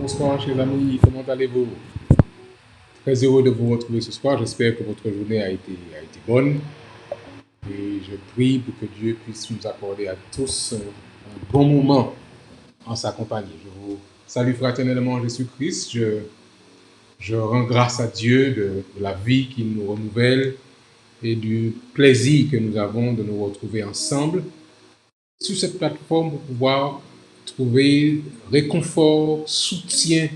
Bonsoir, chers amis, comment allez-vous? Très heureux de vous retrouver ce soir. J'espère que votre journée a été bonne. Et je prie pour que Dieu puisse nous accorder à tous un bon moment en sa compagnie. Je vous salue fraternellement en Jésus-Christ. Je rends grâce à Dieu de la vie qu'il nous renouvelle et du plaisir que nous avons de nous retrouver ensemble sur cette plateforme pour pouvoir trouver réconfort, soutien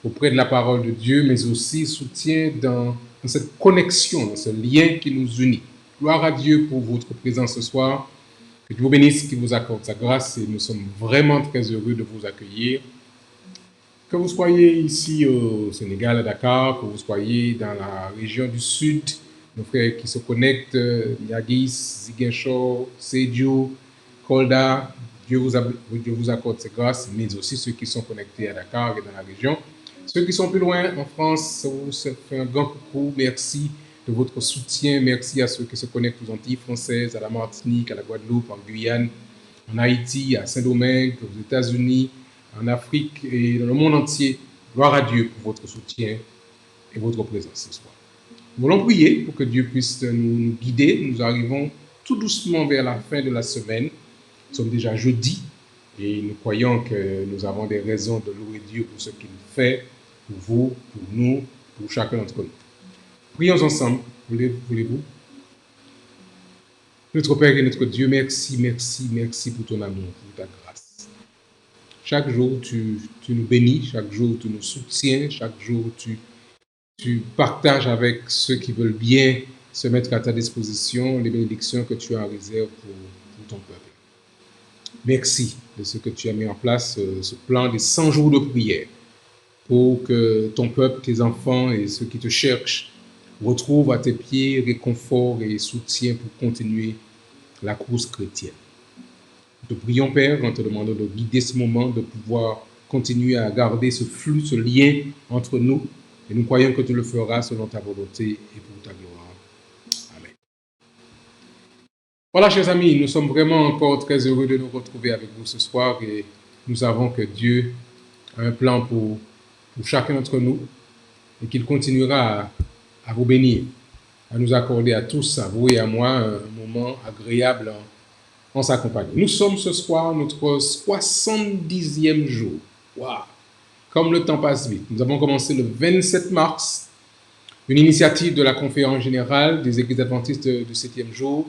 auprès de la parole de Dieu, mais aussi soutien dans cette connexion, dans ce lien qui nous unit. Gloire à Dieu pour votre présence ce soir. Que Dieu vous bénisse, qu'il vous accorde sa grâce et nous sommes vraiment très heureux de vous accueillir. Que vous soyez ici au Sénégal, à Dakar, que vous soyez dans la région du Sud, nos frères qui se connectent, Niagis, Ziguinchor, Sédhiou, Kolda, Dieu vous accorde ses grâces, mais aussi ceux qui sont connectés à Dakar et dans la région. Ceux qui sont plus loin en France, on vous fait un grand coucou, merci de votre soutien, merci à ceux qui se connectent aux Antilles françaises, à la Martinique, à la Guadeloupe, en Guyane, en Haïti, à Saint-Domingue, aux États-Unis, en Afrique et dans le monde entier. Gloire à Dieu pour votre soutien et votre présence ce soir. Nous voulons prier pour que Dieu puisse nous guider. Nous arrivons tout doucement vers la fin de la semaine. Nous sommes déjà jeudi et nous croyons que nous avons des raisons de louer Dieu pour ce qu'il fait, pour vous, pour nous, pour chacun d'entre nous. Prions ensemble, voulez-vous? Notre Père et notre Dieu, merci, merci, merci pour ton amour, pour ta grâce. Chaque jour, tu nous bénis, chaque jour, tu nous soutiens, chaque jour, tu partages avec ceux qui veulent bien se mettre à ta disposition les bénédictions que tu as en réserve pour ton peuple. Merci de ce que tu as mis en place, ce plan des 100 jours de prière, pour que ton peuple, tes enfants et ceux qui te cherchent retrouvent à tes pieds réconfort et soutien pour continuer la course chrétienne. Nous te prions, Père, en te demandant de guider ce moment, de pouvoir continuer à garder ce flux, ce lien entre nous, et nous croyons que tu le feras selon ta volonté et pour ta gloire. Amen. Voilà, chers amis, nous sommes vraiment encore très heureux de nous retrouver avec vous ce soir et nous savons que Dieu a un plan pour chacun d'entre nous et qu'il continuera à vous bénir, à nous accorder à tous, à vous et à moi, un moment agréable en sa compagnie. Nous sommes ce soir notre 70e jour. Waouh! Comme le temps passe vite. Nous avons commencé le 27 mars, une initiative de la Conférence générale des Églises adventistes du 7e jour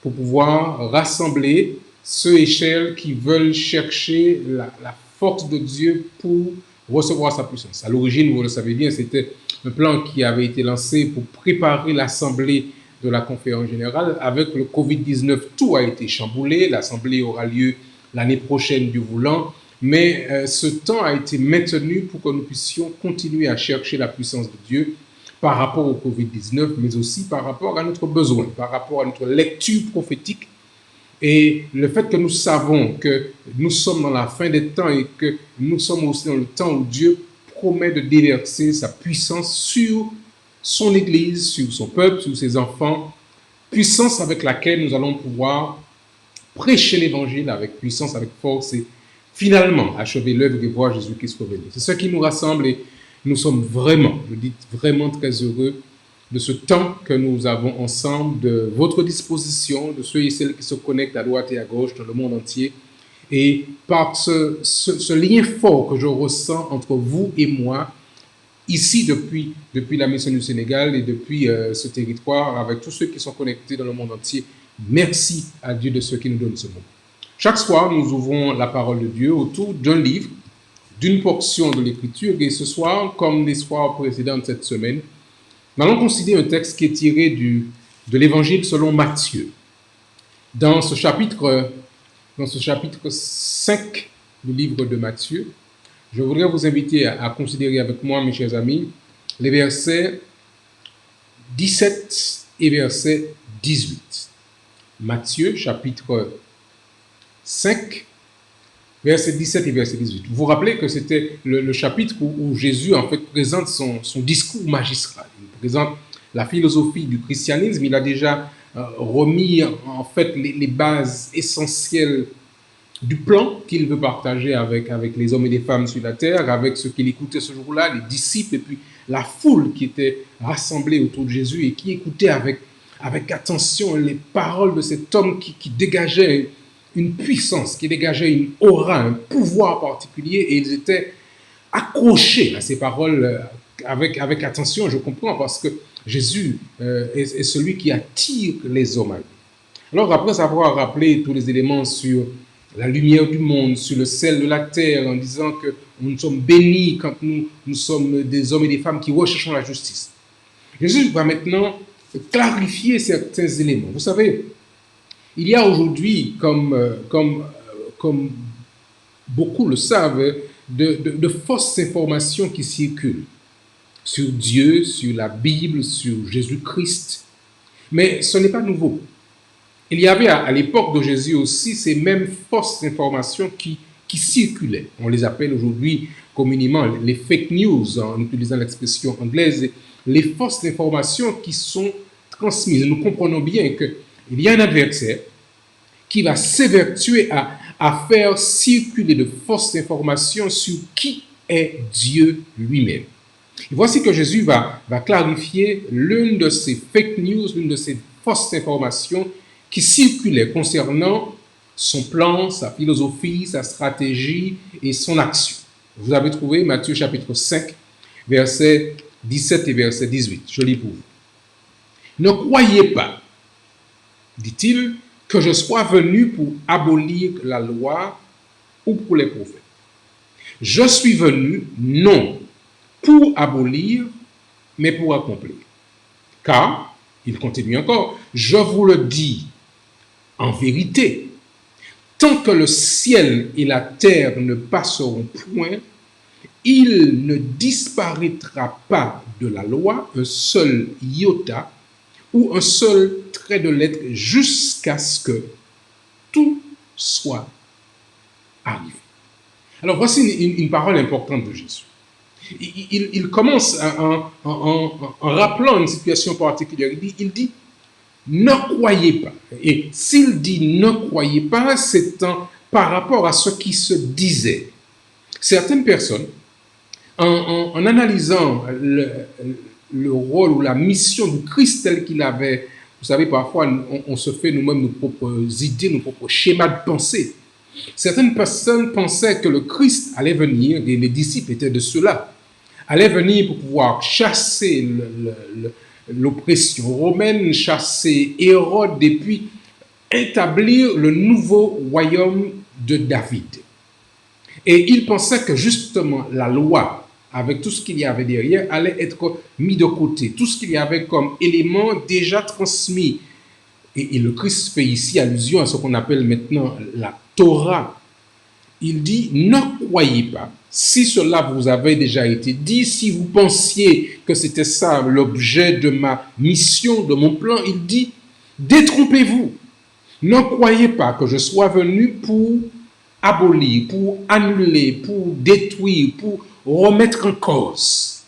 pour pouvoir rassembler ceux et celles qui veulent chercher la force de Dieu pour recevoir sa puissance. À l'origine, vous le savez bien, c'était un plan qui avait été lancé pour préparer l'assemblée de la Conférence générale. Avec le Covid-19, tout a été chamboulé. L'assemblée aura lieu l'année prochaine, Dieu voulant. Mais ce temps a été maintenu pour que nous puissions continuer à chercher la puissance de Dieu par rapport au Covid-19, mais aussi par rapport à notre besoin, par rapport à notre lecture prophétique et le fait que nous savons que nous sommes dans la fin des temps et que nous sommes aussi dans le temps où Dieu promet de déverser sa puissance sur son Église, sur son peuple, sur ses enfants, puissance avec laquelle nous allons pouvoir prêcher l'Évangile avec puissance, avec force et finalement achever l'œuvre et voir Jésus-Christ revenir. C'est ce qui nous rassemble et nous sommes vraiment, je dis vraiment très heureux de ce temps que nous avons ensemble, de votre disposition, de ceux et celles qui se connectent à droite et à gauche dans le monde entier. Et par ce lien fort que je ressens entre vous et moi, ici depuis la mission du Sénégal et depuis ce territoire, avec tous ceux qui sont connectés dans le monde entier. Merci à Dieu de ce qui nous donne ce moment. Chaque soir, nous ouvrons la parole de Dieu autour d'un livre, d'une portion de l'Écriture. Et ce soir, comme les soirs précédents de cette semaine, nous allons considérer un texte qui est tiré de l'Évangile selon Matthieu. Dans ce chapitre 5 du livre de Matthieu, je voudrais vous inviter à considérer avec moi, mes chers amis, les versets 17 et verset 18. Matthieu, chapitre 5, verset 17 et verset 18. Vous vous rappelez que c'était le chapitre où Jésus, en fait, présente son discours magistral. Il présente la philosophie du christianisme. Il a déjà remis, en fait, les bases essentielles du plan qu'il veut partager avec les hommes et les femmes sur la terre, avec ceux qui l'écoutaient ce jour-là, les disciples, et puis la foule qui était rassemblée autour de Jésus et qui écoutait avec attention les paroles de cet homme qui dégageait une puissance, qui dégageait une aura, un pouvoir particulier, et ils étaient accrochés à ces paroles avec attention, je comprends, parce que Jésus est celui qui attire les hommes à lui. Alors, après avoir rappelé tous les éléments sur la lumière du monde, sur le sel de la terre, en disant que nous sommes bénis quand nous sommes des hommes et des femmes qui recherchons la justice, Jésus va maintenant clarifier certains éléments. Vous savez, il y a aujourd'hui, comme beaucoup le savent, de fausses informations qui circulent sur Dieu, sur la Bible, sur Jésus-Christ. Mais ce n'est pas nouveau. Il y avait à l'époque de Jésus aussi ces mêmes fausses informations qui circulaient. On les appelle aujourd'hui communément les fake news, en utilisant l'expression anglaise, les fausses informations qui sont transmises. Nous comprenons bien qu'il y a un adversaire qui va s'évertuer à faire circuler de fausses informations sur qui est Dieu lui-même. Et voici que Jésus va clarifier l'une de ces fake news, l'une de ces fausses informations qui circulait concernant son plan, sa philosophie, sa stratégie et son action. Vous avez trouvé Matthieu chapitre 5, versets 17 et verset 18. Je lis pour vous. Ne croyez pas, dit-il, que je sois venu pour abolir la loi ou pour les prophètes. Je suis venu non pour abolir, mais pour accomplir. Car, il continue encore, je vous le dis en vérité, tant que le ciel et la terre ne passeront point, il ne disparaîtra pas de la loi un seul iota ou un seul trait de lettre jusqu'à ce que tout soit arrivé. Alors voici une parole importante de Jésus. Il commence en rappelant une situation particulière. Il dit ne croyez pas. Et s'il dit ne croyez pas, c'est par rapport à ce qui se disait. Certaines personnes, en analysant le rôle ou la mission du Christ tel qu'il avait, vous savez, parfois on se fait nous-mêmes nos propres idées, nos propres schémas de pensée. Certaines personnes pensaient que le Christ allait venir, et les disciples étaient de ceux-là, allait venir pour pouvoir chasser l'oppression romaine, chasser Hérode et puis établir le nouveau royaume de David. Et il pensait que justement la loi, avec tout ce qu'il y avait derrière, allait être mis de côté. Tout ce qu'il y avait comme élément déjà transmis. Et le Christ fait ici allusion à ce qu'on appelle maintenant la Torah. Il dit, ne croyez pas. Si cela vous avait déjà été dit, si vous pensiez que c'était ça l'objet de ma mission, de mon plan, il dit, détrompez-vous. Ne croyez pas que je sois venu pour abolir, pour annuler, pour détruire, pour remettre en cause.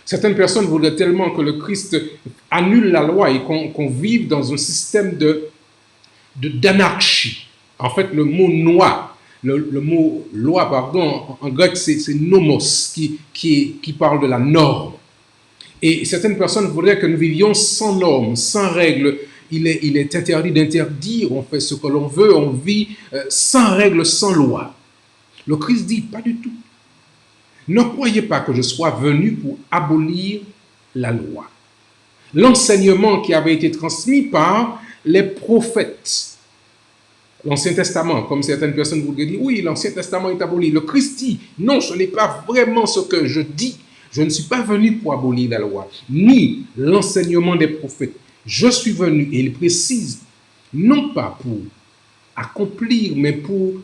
Certaines personnes voudraient tellement que le Christ annule la loi et qu'on vive dans un système d'anarchie. En fait, le mot loi, le mot loi, pardon, en grec, c'est nomos, qui parle de la norme. Et certaines personnes voudraient que nous vivions sans normes, sans règles. Il est interdit d'interdire, on fait ce que l'on veut, on vit sans règles, sans loi. Le Christ dit, pas du tout. Ne croyez pas que je sois venu pour abolir la loi. L'enseignement qui avait été transmis par les prophètes, l'Ancien Testament, comme certaines personnes voudraient dire, oui, l'Ancien Testament est aboli. Le Christ dit, non, ce n'est pas vraiment ce que je dis. Je ne suis pas venu pour abolir la loi, ni l'enseignement des prophètes. Je suis venu, et il précise, non pas pour accomplir, mais pour,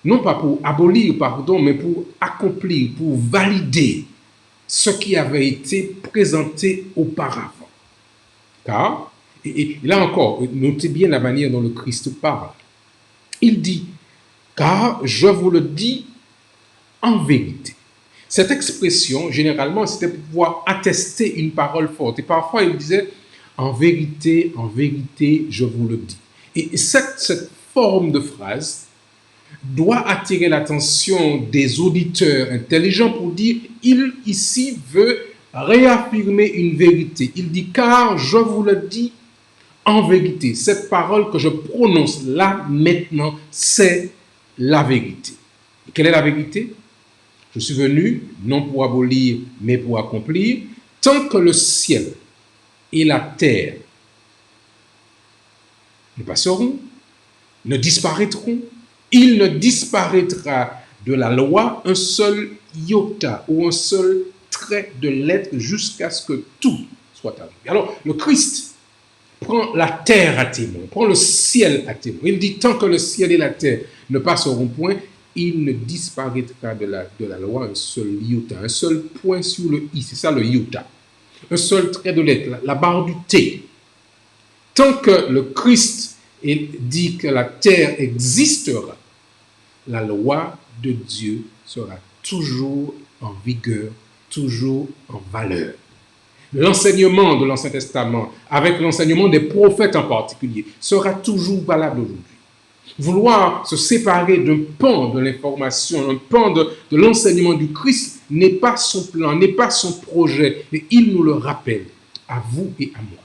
non pas pour abolir, pardon, mais pour accomplir, pour valider ce qui avait été présenté auparavant. Car, et là encore, notez bien la manière dont le Christ parle. Il dit, car je vous le dis en vérité. Cette expression, généralement, c'était pour pouvoir attester une parole forte. Et parfois, il disait, en vérité, je vous le dis. Et cette forme de phrase doit attirer l'attention des auditeurs intelligents pour dire, il ici veut réaffirmer une vérité. Il dit, car je vous le dis en vérité. Cette parole que je prononce là, maintenant, c'est la vérité. Et quelle est la vérité? Je suis venu, non pour abolir, mais pour accomplir, tant que le ciel et la terre ne passeront, ne disparaîtront, il ne disparaîtra de la loi un seul iota ou un seul trait de lettre jusqu'à ce que tout soit arrivé. Alors, le Christ prend la terre à témoin, prend le ciel à témoin. Il dit, tant que le ciel et la terre ne passeront point, il ne disparaîtra de la loi un seul iota, un seul point sur le i, c'est ça le iota. Un seul trait de lettre, la barre du T. Tant que le Christ dit que la terre existera, la loi de Dieu sera toujours en vigueur, toujours en valeur. L'enseignement de l'Ancien Testament, avec l'enseignement des prophètes en particulier, sera toujours valable aujourd'hui. Vouloir se séparer d'un pan de l'information, un pan de l'enseignement du Christ n'est pas son plan, n'est pas son projet, mais il nous le rappelle, à vous et à moi.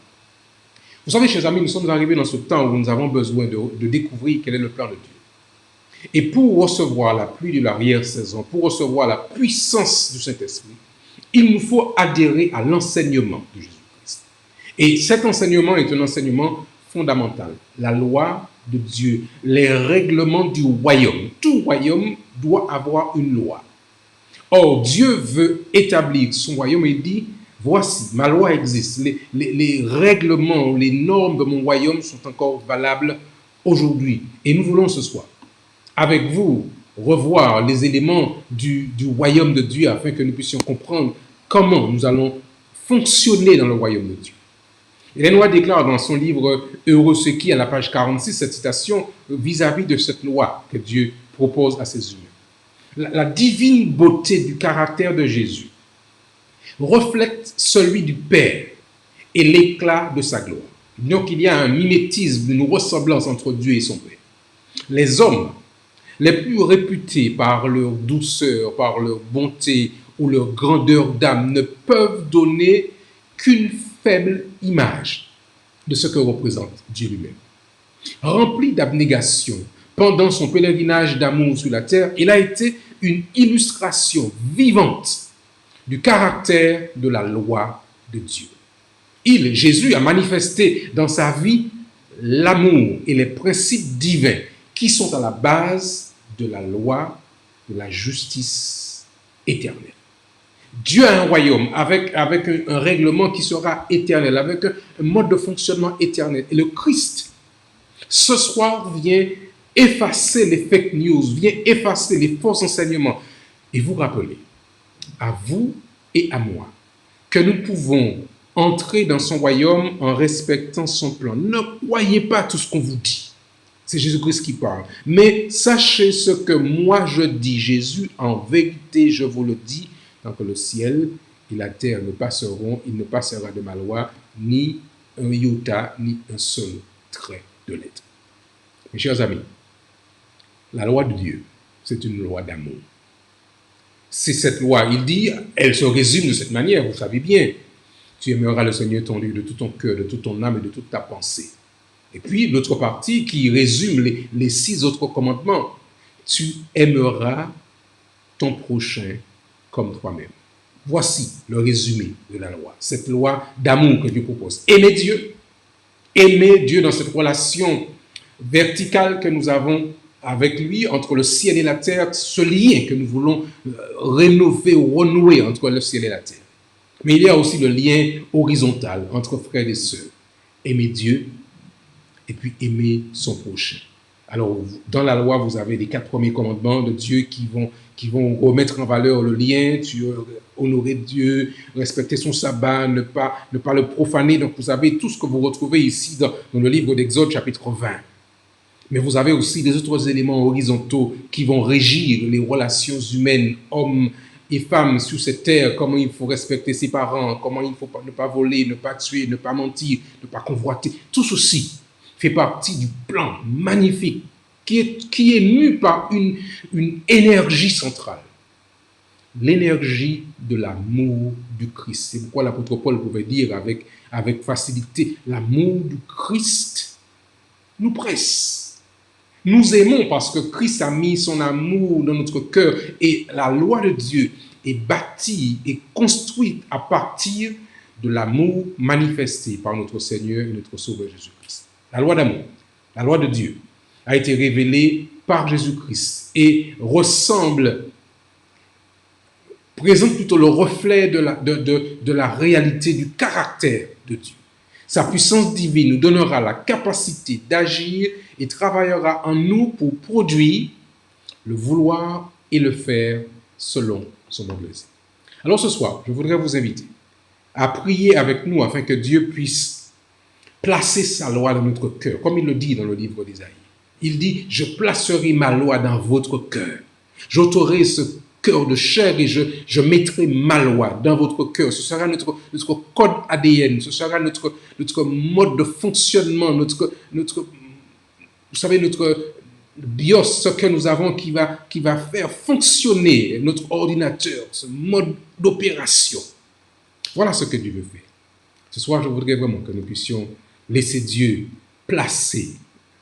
Vous savez, chers amis, nous sommes arrivés dans ce temps où nous avons besoin de découvrir quel est le plan de Dieu. Et pour recevoir la pluie de l'arrière-saison, pour recevoir la puissance du Saint-Esprit, il nous faut adhérer à l'enseignement de Jésus-Christ. Et cet enseignement est un enseignement fondamental. La loi de Dieu, les règlements du royaume. Tout royaume doit avoir une loi. Or, Dieu veut établir son royaume et dit, voici, ma loi existe. Les règlements, les normes de mon royaume sont encore valables aujourd'hui. Et nous voulons ce soir, avec vous, revoir les éléments du royaume de Dieu afin que nous puissions comprendre comment nous allons fonctionner dans le royaume de Dieu. Ellen White déclare dans son livre « Heureux ceux qui » à la page 46 cette citation vis-à-vis de cette loi que Dieu propose à ses humains. La divine beauté du caractère de Jésus reflète celui du Père et l'éclat de sa gloire. Donc il y a un mimétisme, une ressemblance entre Dieu et son Père. Les hommes les plus réputés par leur douceur, par leur bonté ou leur grandeur d'âme ne peuvent donner qu'une faible image de ce que représente Dieu lui-même. Rempli d'abnégation pendant son pèlerinage d'amour sur la terre, il a été une illustration vivante du caractère de la loi de Dieu. Jésus, a manifesté dans sa vie l'amour et les principes divins qui sont à la base de la loi, de la justice éternelle. Dieu a un royaume avec un règlement qui sera éternel, avec un mode de fonctionnement éternel. Et le Christ, ce soir, vient effacer les fake news, vient effacer les faux enseignements et vous rappeler, à vous et à moi, que nous pouvons entrer dans son royaume en respectant son plan. Ne croyez pas tout ce qu'on vous dit. C'est Jésus-Christ qui parle. Mais sachez ce que moi je dis. Jésus, en vérité, je vous le dis, tant que le ciel et la terre ne passeront, il ne passera de ma loi ni un iota, ni un seul trait de lettre. Mes chers amis, la loi de Dieu, c'est une loi d'amour. C'est cette loi, il dit, elle se résume de cette manière, vous savez bien. Tu aimeras le Seigneur ton Dieu de tout ton cœur, de toute ton âme et de toute ta pensée. Et puis, l'autre partie qui résume les 6 autres commandements. Tu aimeras ton prochain comme toi-même. Voici le résumé de la loi, cette loi d'amour que Dieu propose. Aimer Dieu dans cette relation verticale que nous avons avec lui, entre le ciel et la terre, ce lien que nous voulons rénover ou renouer entre le ciel et la terre. Mais il y a aussi le lien horizontal entre frères et sœurs. Aimer Dieu et puis aimer son prochain. Alors, dans la loi, vous avez les 4 premiers commandements de Dieu qui vont remettre en valeur le lien, honorer Dieu, respecter son sabbat, ne pas le profaner. Donc, vous avez tout ce que vous retrouvez ici dans le livre d'Exode, chapitre 20. Mais vous avez aussi des autres éléments horizontaux qui vont régir les relations humaines, hommes et femmes sur cette terre, comment il faut respecter ses parents, comment il ne faut ne pas voler, ne pas tuer, ne pas mentir, ne pas convoiter. Tout ceci fait partie du plan magnifique qui est mu par une énergie centrale. L'énergie de l'amour du Christ. C'est pourquoi l'apôtre Paul pouvait dire avec facilité, l'amour du Christ nous presse. Nous aimons parce que Christ a mis son amour dans notre cœur et la loi de Dieu est bâtie et construite à partir de l'amour manifesté par notre Seigneur et notre Sauveur Jésus-Christ. La loi d'amour, la loi de Dieu a été révélée par Jésus-Christ et présente plutôt le reflet de la réalité du caractère de Dieu. Sa puissance divine nous donnera la capacité d'agir et travaillera en nous pour produire le vouloir et le faire selon son bon plaisir. Alors ce soir, je voudrais vous inviter à prier avec nous afin que Dieu puisse placer sa loi dans notre cœur, comme il le dit dans le livre d'Ésaïe. Il dit, je placerai ma loi dans votre cœur. J'ôterai ce cœur de chair et je mettrai ma loi dans votre cœur. Ce sera notre code ADN, ce sera notre mode de fonctionnement, notre BIOS, ce que nous avons qui va faire fonctionner notre ordinateur, ce mode d'opération. Voilà ce que Dieu veut faire. Ce soir, je voudrais vraiment que nous puissions laisser Dieu placer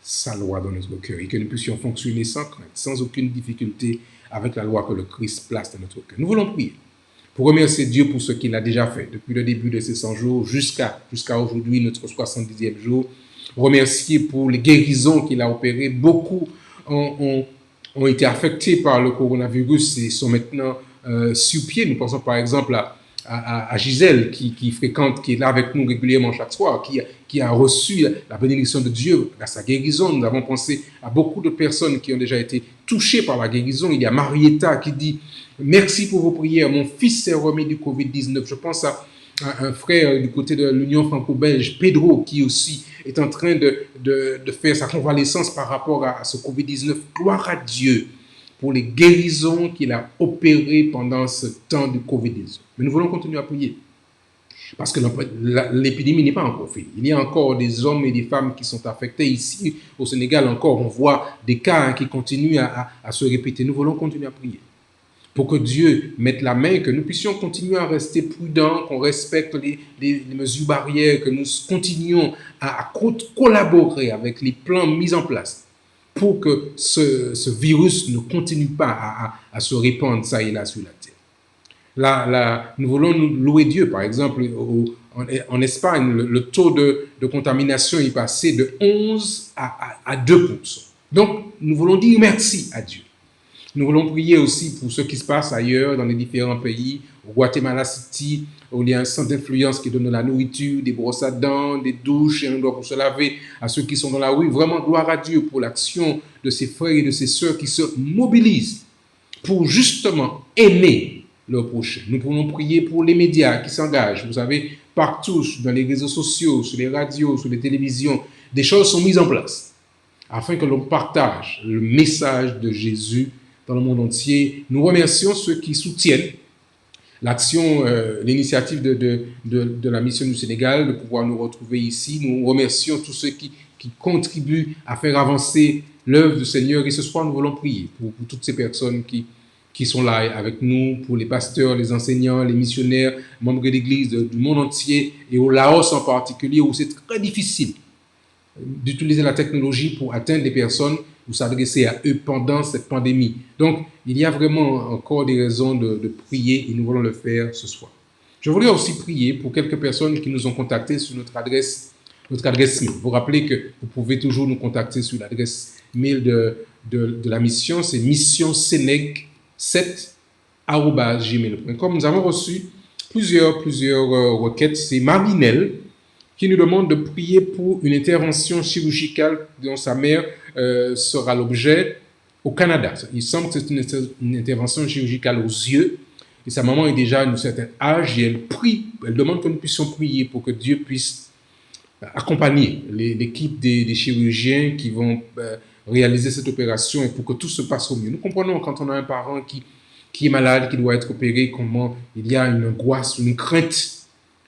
sa loi dans notre cœur et que nous puissions fonctionner sans crainte, sans aucune difficulté avec la loi que le Christ place dans notre cœur. Nous voulons prier pour remercier Dieu pour ce qu'il a déjà fait depuis le début de ces 100 jours jusqu'à aujourd'hui, notre 70e jour. Remercier pour les guérisons qu'il a opérées. Beaucoup ont été affectés par le coronavirus et sont maintenant sur pied. Nous pensons par exemple à Gisèle qui est là avec nous régulièrement chaque soir, qui a reçu la bénédiction de Dieu à sa guérison. Nous avons pensé à beaucoup de personnes qui ont déjà été touchées par la guérison. Il y a Marietta qui dit « Merci pour vos prières, mon fils s'est remis du Covid-19 ». Je pense à un frère du côté de l'Union franco-belge, Pedro, qui aussi est en train de faire sa convalescence par rapport à ce Covid-19. Gloire à Dieu pour les guérisons qu'il a opérées pendant ce temps du Covid-19. Mais nous voulons continuer à prier. Parce que l'épidémie n'est pas encore finie. Il y a encore des hommes et des femmes qui sont affectés. Ici, au Sénégal, encore, on voit des cas qui continuent à se répéter. Nous voulons continuer à prier pour que Dieu mette la main, que nous puissions continuer à rester prudents, qu'on respecte les mesures barrières, que nous continuions à collaborer avec les plans mis en place pour que ce virus ne continue pas à se répandre ça et là sur la terre. Nous voulons louer Dieu. Par exemple, en Espagne, le taux de contamination est passé de 11 à 2%. Donc, nous voulons dire merci à Dieu. Nous voulons prier aussi pour ce qui se passe ailleurs, dans les différents pays. Au Guatemala City, où il y a un centre d'influence qui donne de la nourriture, des brosses à dents, des douches, et un endroit pour se laver. À ceux qui sont dans la rue, vraiment gloire à Dieu pour l'action de ces frères et de ces sœurs qui se mobilisent pour justement aimer leur prochain. Nous pouvons prier pour les médias qui s'engagent. Vous savez, partout, dans les réseaux sociaux, sur les radios, sur les télévisions, des choses sont mises en place afin que l'on partage le message de Jésus dans le monde entier. Nous remercions ceux qui soutiennent l'action, l'initiative de la mission du Sénégal, de pouvoir nous retrouver ici. Nous remercions tous ceux qui contribuent à faire avancer l'œuvre du Seigneur. Et ce soir, nous voulons prier pour toutes ces personnes qui sont là avec nous, pour les pasteurs, les enseignants, les missionnaires, membres de l'Église du monde entier, et au Laos en particulier, où c'est très difficile d'utiliser la technologie pour atteindre des personnes ou s'adresser à eux pendant cette pandémie. Donc, il y a vraiment encore des raisons de prier et nous voulons le faire ce soir. Je voudrais aussi prier pour quelques personnes qui nous ont contactés sur notre adresse mail. Vous rappelez que vous pouvez toujours nous contacter sur l'adresse mail de la mission, c'est missionseneg7@gmail.com. Nous avons reçu plusieurs requêtes. C'est Marinelle qui nous demande de prier pour une intervention chirurgicale dont sa mère sera l'objet au Canada. Il semble que c'est une intervention chirurgicale aux yeux et sa maman est déjà à un certain âge et elle demande que nous puissions prier pour que Dieu puisse accompagner l'équipe des chirurgiens qui vont réaliser cette opération et pour que tout se passe au mieux. Nous comprenons quand on a un parent qui est malade, qui doit être opéré, comment il y a une angoisse, une crainte.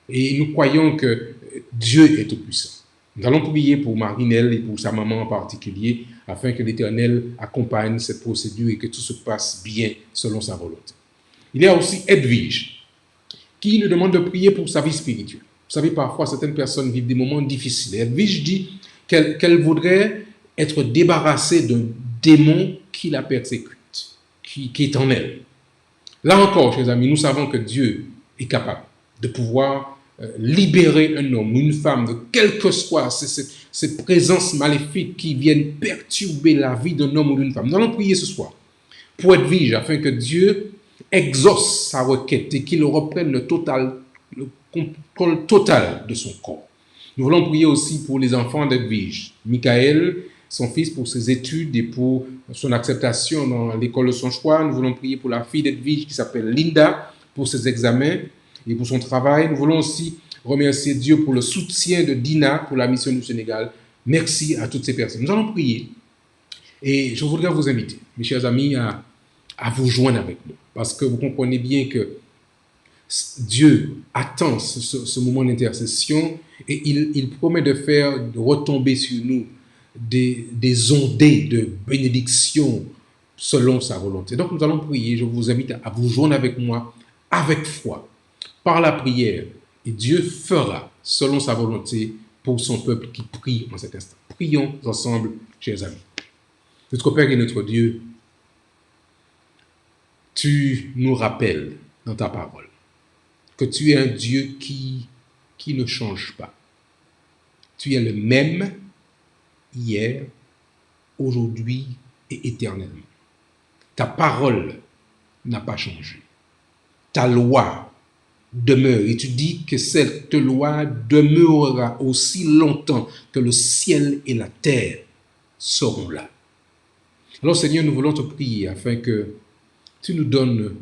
Et nous croyons que Dieu est tout-puissant. Nous allons prier pour Marinelle et pour sa maman en particulier, afin que l'Éternel accompagne cette procédure et que tout se passe bien selon sa volonté. Il y a aussi Edwige, qui nous demande de prier pour sa vie spirituelle. Vous savez, parfois, certaines personnes vivent des moments difficiles. Edwige dit qu'elle voudrait être débarrassée d'un démon qui la persécute, qui est en elle. Là encore, chers amis, nous savons que Dieu est capable de pouvoir libérer un homme ou une femme de quelle que soit ces présences maléfiques qui viennent perturber la vie d'un homme ou d'une femme. Nous allons prier ce soir pour Edwige afin que Dieu exauce sa requête et qu'il reprenne le contrôle total de son corps. Nous voulons prier aussi pour les enfants d'Edwige. Michael, son fils, pour ses études et pour son acceptation dans l'école de son choix. Nous voulons prier pour la fille d'Edwige qui s'appelle Linda pour ses examens et pour son travail. Nous voulons aussi remercier Dieu pour le soutien de Dina pour la mission du Sénégal. Merci à toutes ces personnes. Nous allons prier et je voudrais vous inviter, mes chers amis, à vous joindre avec nous parce que vous comprenez bien que Dieu attend ce moment d'intercession et il promet de faire retomber sur nous des ondées de bénédiction selon sa volonté. Donc nous allons prier. Je vous invite à vous joindre avec moi avec foi par la prière et Dieu fera selon sa volonté pour son peuple qui prie en cet instant. Prions ensemble, chers amis. Notre Père et notre Dieu, tu nous rappelles dans ta parole que tu es un Dieu qui ne change pas. Tu es le même hier, aujourd'hui et éternellement. Ta parole n'a pas changé. Ta loi demeure et tu dis que cette loi demeurera aussi longtemps que le ciel et la terre seront là. Alors Seigneur, nous voulons te prier afin que tu nous donnes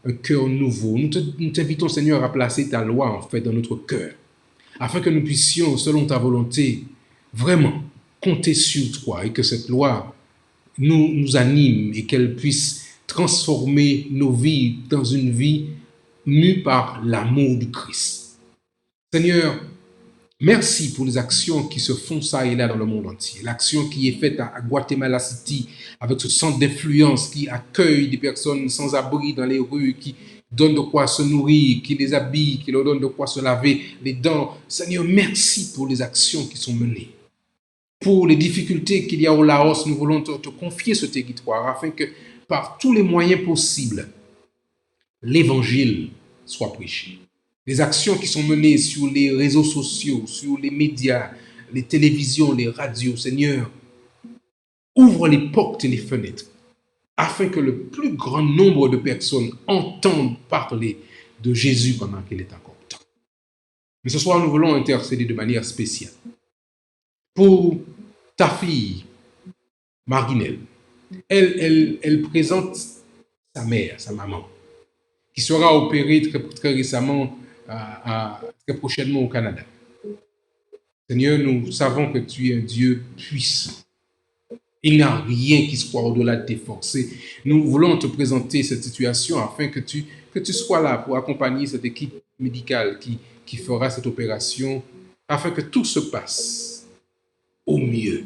un cœur nouveau. Nous t'invitons Seigneur à placer ta loi en fait dans notre cœur afin que nous puissions, selon ta volonté, vraiment compter sur toi et que cette loi nous anime et qu'elle puisse transformer nos vies dans une vie mue par l'amour du Christ. Seigneur, merci pour les actions qui se font ça et là dans le monde entier. L'action qui est faite à Guatemala City avec ce centre d'influence qui accueille des personnes sans abri dans les rues, qui donne de quoi se nourrir, qui les habille, qui leur donne de quoi se laver les dents. Seigneur, merci pour les actions qui sont menées. Pour les difficultés qu'il y a au Laos, nous voulons te confier ce territoire afin que par tous les moyens possibles, l'évangile soit prêché. Les actions qui sont menées sur les réseaux sociaux, sur les médias, les télévisions, les radios, Seigneur, ouvre les portes et les fenêtres afin que le plus grand nombre de personnes entendent parler de Jésus pendant qu'il est encore temps. Mais ce soir, nous voulons intercéder de manière spéciale pour ta fille, Marinelle. Elle présente sa mère, sa maman, qui sera opérée très récemment, très prochainement au Canada. Seigneur, nous savons que tu es un Dieu puissant. Il n'y a rien qui soit au-delà de tes forces. Nous voulons te présenter cette situation afin que tu sois là pour accompagner cette équipe médicale qui fera cette opération, afin que tout se passe au mieux.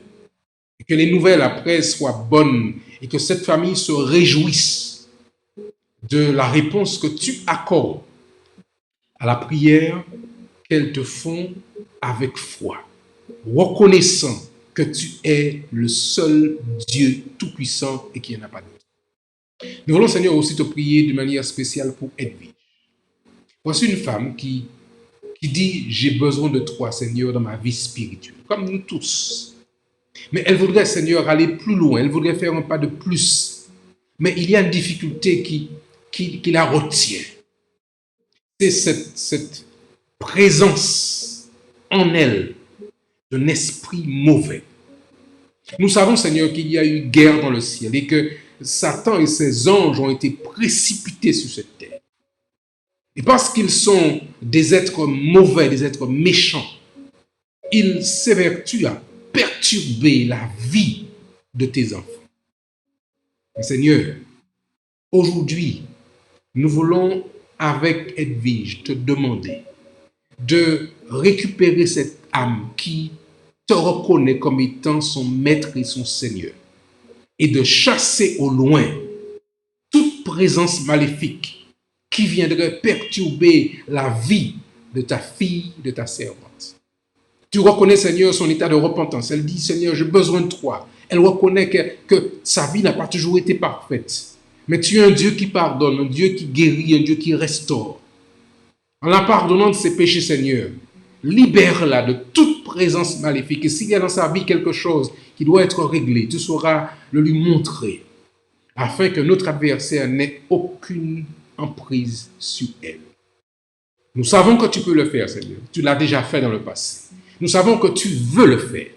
Et que les nouvelles après soient bonnes et que cette famille se réjouisse de la réponse que tu accordes à la prière qu'elles te font avec foi, reconnaissant que tu es le seul Dieu tout-puissant et qu'il n'y en a pas d'autre. Nous voulons, Seigneur, aussi te prier de manière spéciale pour Edwige. Voici une femme qui dit « J'ai besoin de toi, Seigneur, dans ma vie spirituelle », comme nous tous. Mais elle voudrait, Seigneur, aller plus loin, elle voudrait faire un pas de plus. Mais il y a une difficulté qui la retient. C'est cette présence en elle d'un esprit mauvais. Nous savons, Seigneur, qu'il y a eu guerre dans le ciel et que Satan et ses anges ont été précipités sur cette terre. Et parce qu'ils sont des êtres mauvais, des êtres méchants, ils s'évertuent à perturber la vie de tes enfants. Mais Seigneur, aujourd'hui, nous voulons, avec Edwige, te demander de récupérer cette âme qui te reconnaît comme étant son maître et son Seigneur et de chasser au loin toute présence maléfique qui viendrait perturber la vie de ta fille, de ta servante. Tu reconnais, Seigneur, son état de repentance. Elle dit, Seigneur, j'ai besoin de toi. Elle reconnaît que sa vie n'a pas toujours été parfaite. Mais tu es un Dieu qui pardonne, un Dieu qui guérit, un Dieu qui restaure. En la pardonnant de ses péchés, Seigneur, libère-la de toute présence maléfique. Et s'il y a dans sa vie quelque chose qui doit être réglé, tu sauras le lui montrer, afin que notre adversaire n'ait aucune emprise sur elle. Nous savons que tu peux le faire, Seigneur. Tu l'as déjà fait dans le passé. Nous savons que tu veux le faire.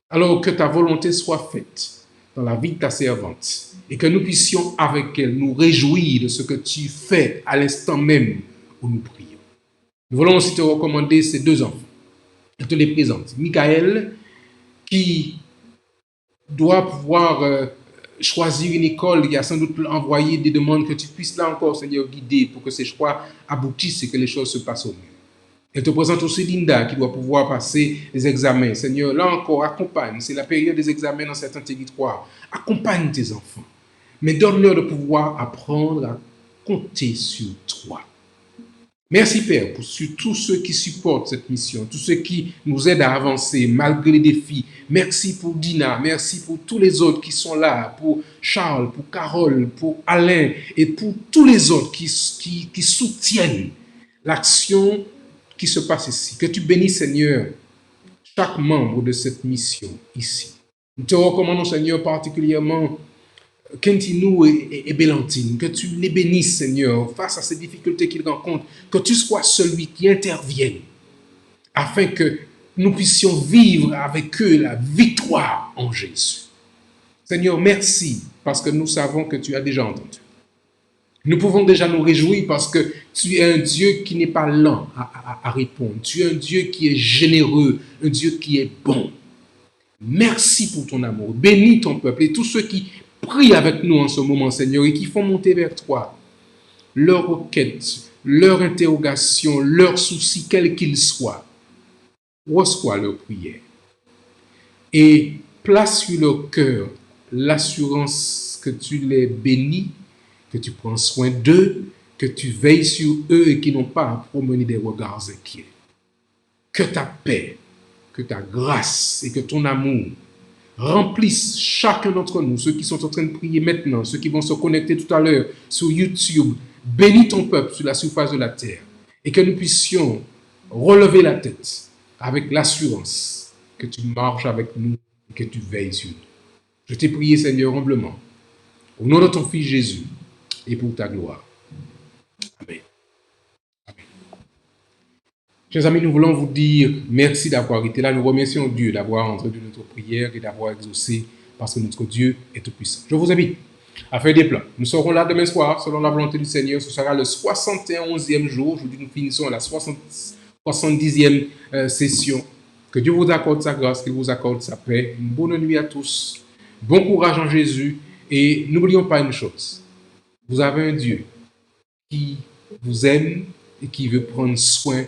Alors que ta volonté soit faite dans la vie de ta servante et que nous puissions avec elle nous réjouir de ce que tu fais à l'instant même où nous prions. Nous voulons aussi te recommander ces deux enfants. Je te les présente. Michael, qui doit pouvoir choisir une école, il y a sans doute envoyé des demandes que tu puisses là encore, Seigneur, guider pour que ces choix aboutissent et que les choses se passent au mieux. Elle te présente aussi Linda qui doit pouvoir passer les examens. Seigneur, là encore, accompagne. C'est la période des examens dans certains territoires. Accompagne tes enfants. Mais donne-leur de pouvoir apprendre à compter sur toi. Merci Père pour tous ceux qui supportent cette mission, tous ceux qui nous aident à avancer malgré les défis. Merci pour Dina, merci pour tous les autres qui sont là, pour Charles, pour Carole, pour Alain et pour tous les autres qui soutiennent l'action qui se passe ici. Que tu bénisses, Seigneur, chaque membre de cette mission ici. Nous te recommandons, Seigneur, particulièrement Kentinou et Bélantine, que tu les bénisses, Seigneur, face à ces difficultés qu'ils rencontrent, que tu sois celui qui intervienne, afin que nous puissions vivre avec eux la victoire en Jésus. Seigneur, merci, parce que nous savons que tu as déjà entendu. Nous pouvons déjà nous réjouir parce que tu es un Dieu qui n'est pas lent à répondre. Tu es un Dieu qui est généreux, un Dieu qui est bon. Merci pour ton amour. Bénis ton peuple et tous ceux qui prient avec nous en ce moment, Seigneur, et qui font monter vers toi leurs requêtes, leurs interrogations, leurs soucis, quels qu'ils soient. Reçois leurs prières et place sur leur cœur l'assurance que tu les bénis, que tu prends soin d'eux, que tu veilles sur eux et qu'ils n'ont pas à promener des regards inquiets. Que ta paix, que ta grâce et que ton amour remplissent chacun d'entre nous, ceux qui sont en train de prier maintenant, ceux qui vont se connecter tout à l'heure sur YouTube. Bénis ton peuple sur la surface de la terre et que nous puissions relever la tête avec l'assurance que tu marches avec nous et que tu veilles sur nous. Je t'ai prié, Seigneur, humblement, au nom de ton Fils Jésus et pour ta gloire. Amen. Amen. Chers amis, nous voulons vous dire merci d'avoir été là. Nous remercions Dieu d'avoir entendu notre prière et d'avoir exaucé parce que notre Dieu est tout-puissant. Je vous invite à faire des plans. Nous serons là demain soir, selon la volonté du Seigneur. Ce sera le 71e jour. Aujourd'hui, nous finissons la 70e session. Que Dieu vous accorde sa grâce, qu'il vous accorde sa paix. Une bonne nuit à tous. Bon courage en Jésus. Et n'oublions pas une chose. Vous avez un Dieu qui vous aime et qui veut prendre soin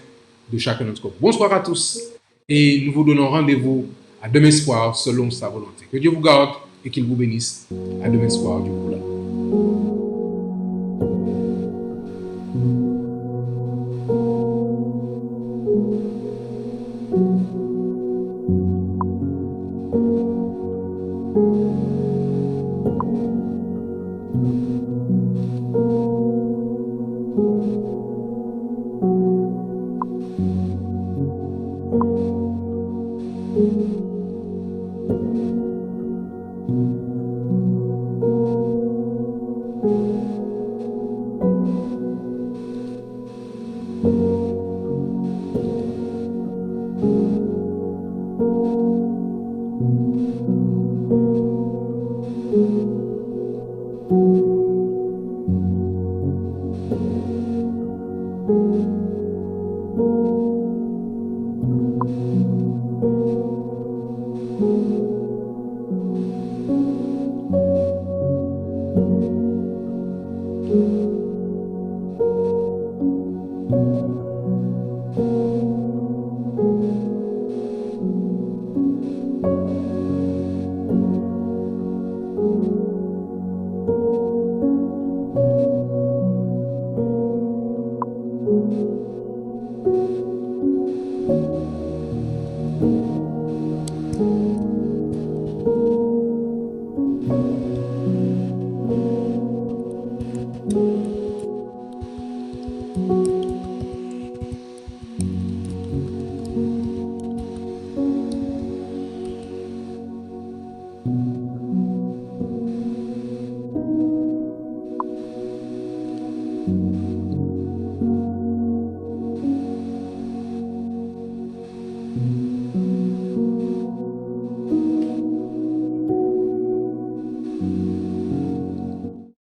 de chacun d'entre nous. Bonsoir à tous et nous vous donnons rendez-vous à demain soir selon sa volonté. Que Dieu vous garde et qu'il vous bénisse. À demain soir, Dieu vous là. Thank you.